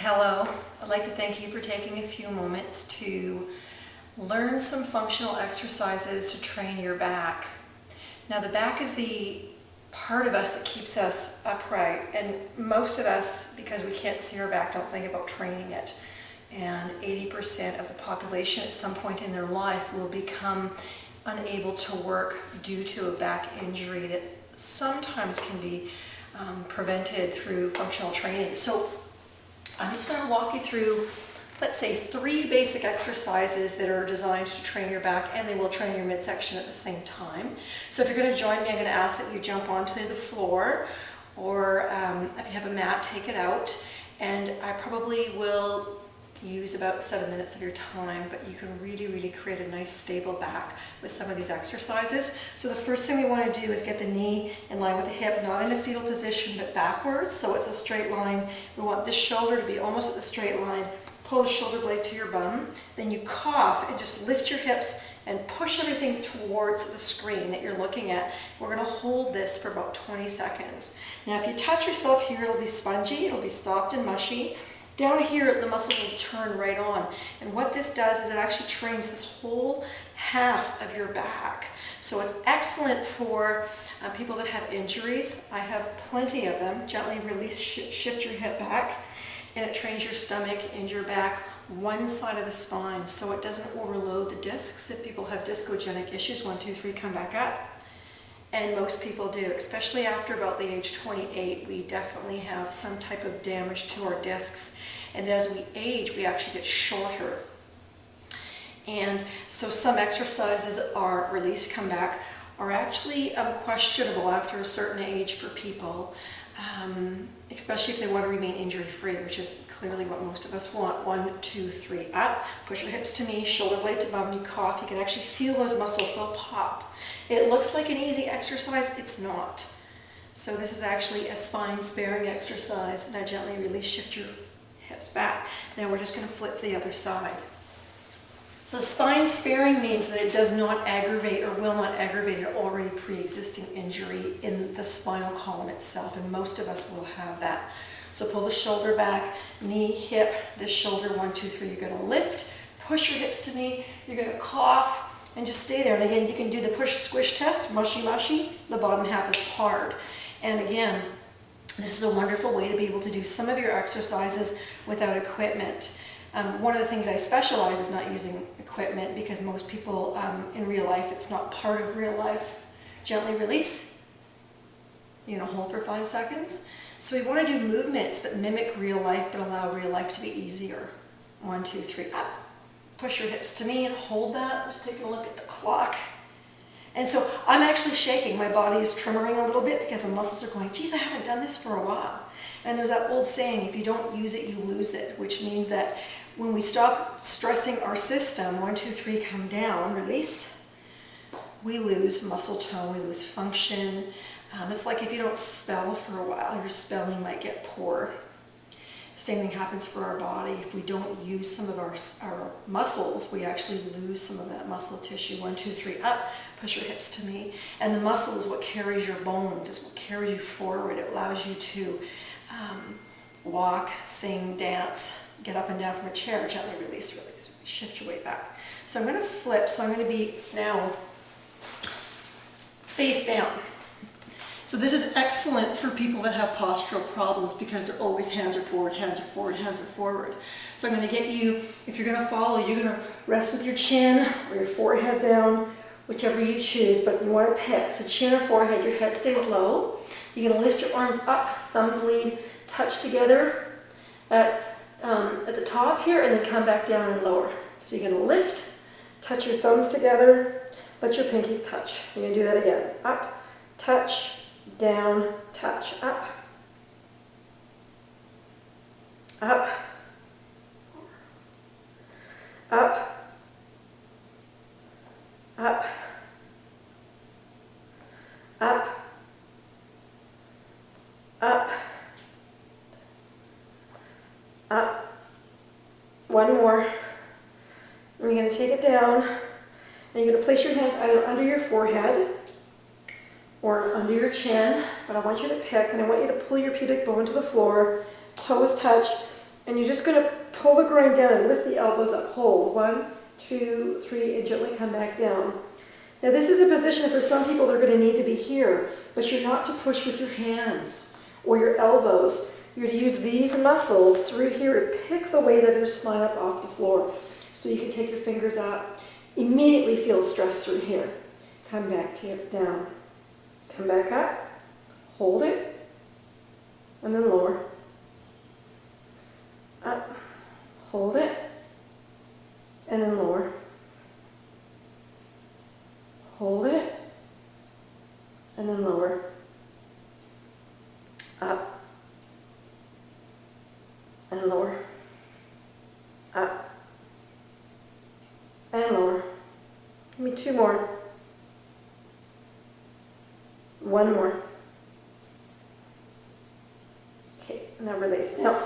Hello, I'd like to thank you for taking a few moments to learn some functional exercises to train your back. Now the back is the part of us that keeps us upright, and most of us, because we can't see our back, don't think about training it. And 80% of the population at some point in their life will become unable to work due to a back injury that sometimes can be prevented through functional training. So I'm just going to walk you through, let's say, 3 basic exercises that are designed to train your back, and they will train your midsection at the same time. So if you're going to join me, I'm going to ask that you jump onto the floor, or if you have a mat, take it out. And I probably will use about 7 minutes of your time, but you can really create a nice stable back with some of these exercises. So the first thing we want to do is get the knee in line with the hip, not in a fetal position, but backwards, so it's a straight line. We want this shoulder to be almost at the straight line. Pull the shoulder blade to your bum, then you cough and just lift your hips and push everything towards the screen that you're looking at. We're going to hold this for about 20 seconds. Now if you touch yourself here, it'll be spongy, it'll be soft and mushy. Down here, the muscles will turn right on. And what this does is it actually trains this whole half of your back. So it's excellent for people that have injuries. I have plenty of them. Gently release, shift your hip back, and it trains your stomach and your back, one side of the spine, so it doesn't overload the discs. If people have discogenic issues, 1, 2, 3, come back up. And most people do, especially after about the age 28, we definitely have some type of damage to our discs. And as we age, we actually get shorter. And so some exercises are release, come back, are actually questionable after a certain age for people, especially if they want to remain injury-free, which is clearly what most of us want. 1, 2, 3, up. Push your hips to knee, shoulder blade to bum, you cough. You can actually feel those muscles, they'll pop. It looks like an easy exercise, it's not. So this is actually a spine sparing exercise. Now gently release, shift your hips back. Now we're just going to flip to the other side. So spine sparing means that it does not aggravate or will not aggravate an already pre-existing injury in the spinal column itself, and most of us will have that. So pull the shoulder back, knee, hip, this shoulder, 1, 2, 3. You're going to lift, push your hips to knee, you're going to cough, and just stay there. And again, you can do the push squish test, mushy mushy, the bottom half is hard. And again, this is a wonderful way to be able to do some of your exercises without equipment. One of the things I specialize is not using equipment, because most people in real life, it's not part of real life. Gently release. You're going to hold for 5 seconds. So we want to do movements that mimic real life but allow real life to be easier. 1, 2, 3, up. Push your hips to me and hold that. Just taking a look at the clock. And so I'm actually shaking. My body is tremoring a little bit because the muscles are going, geez, I haven't done this for a while. And there's that old saying, if you don't use it, you lose it, which means that when we stop stressing our system, 1, 2, 3, come down, release, we lose muscle tone, we lose function. It's like if you don't spell for a while, your spelling might get poor. Same thing happens for our body. If we don't use some of our muscles, we actually lose some of that muscle tissue. 1, 2, 3, up. Push your hips to me. And the muscle is what carries your bones. It's what carries you forward. It allows you to walk, sing, dance, get up and down from a chair. Gently release, release. Shift your weight back. So I'm going to flip. So I'm going to be now face down. So this is excellent for people that have postural problems, because they're always hands are forward, hands are forward, hands are forward. So I'm going to get you, if you're going to follow, you're going to rest with your chin or your forehead down, whichever you choose, but you want to pick. So chin or forehead, your head stays low. You're going to lift your arms up, thumbs lead, touch together at the top here, and then come back down and lower. So you're going to lift, touch your thumbs together, let your pinkies touch. You're going to do that again. Up, touch, down, touch, up, up, up, up, up, up, up. One more. And you're going to take it down, and you're going to place your hands either under your forehead or under your chin, but I want you to pick, and I want you to pull your pubic bone to the floor, toes touch, And you're just going to pull the groin down and lift the elbows up. Hold. 1, 2, 3, and gently come back down. Now this is a position for some people they're going to need to be here, but you're not to push with your hands or your elbows. You're to use these muscles through here to pick the weight of your spine up off the floor. So you can take your fingers out. Immediately feel stress through here. Come back down. Come back up. Hold it. And then lower. Up. Hold it. And then lower. Hold it, and then lower, up, and lower, up, and lower. Give me 2 more. 1 more. Okay, now release. Now,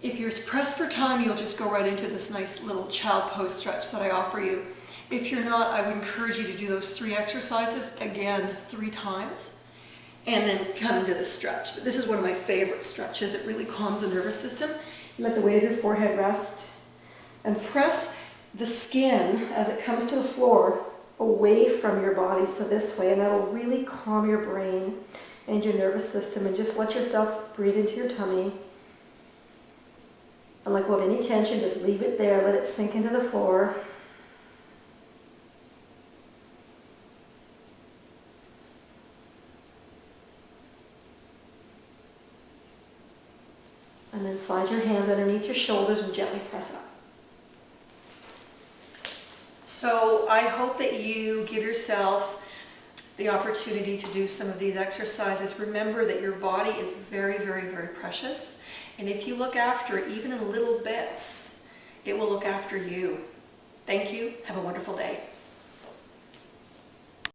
if you're pressed for time, you'll just go right into this nice little child pose stretch that I offer you. If you're not, I would encourage you to do those 3 exercises, again, 3 times, and then come into the stretch. But this is one of my favorite stretches. It really calms the nervous system. let the weight of your forehead rest, and press the skin as it comes to the floor away from your body, so this way, and that'll really calm your brain and your nervous system, and just let yourself breathe into your tummy. And let go of any tension, just leave it there, let it sink into the floor. And then slide your hands underneath your shoulders and gently press up. So I hope that you give yourself the opportunity to do some of these exercises. Remember that your body is very, very, very precious. And if you look after it, even in little bits, it will look after you. Thank you. Have a wonderful day.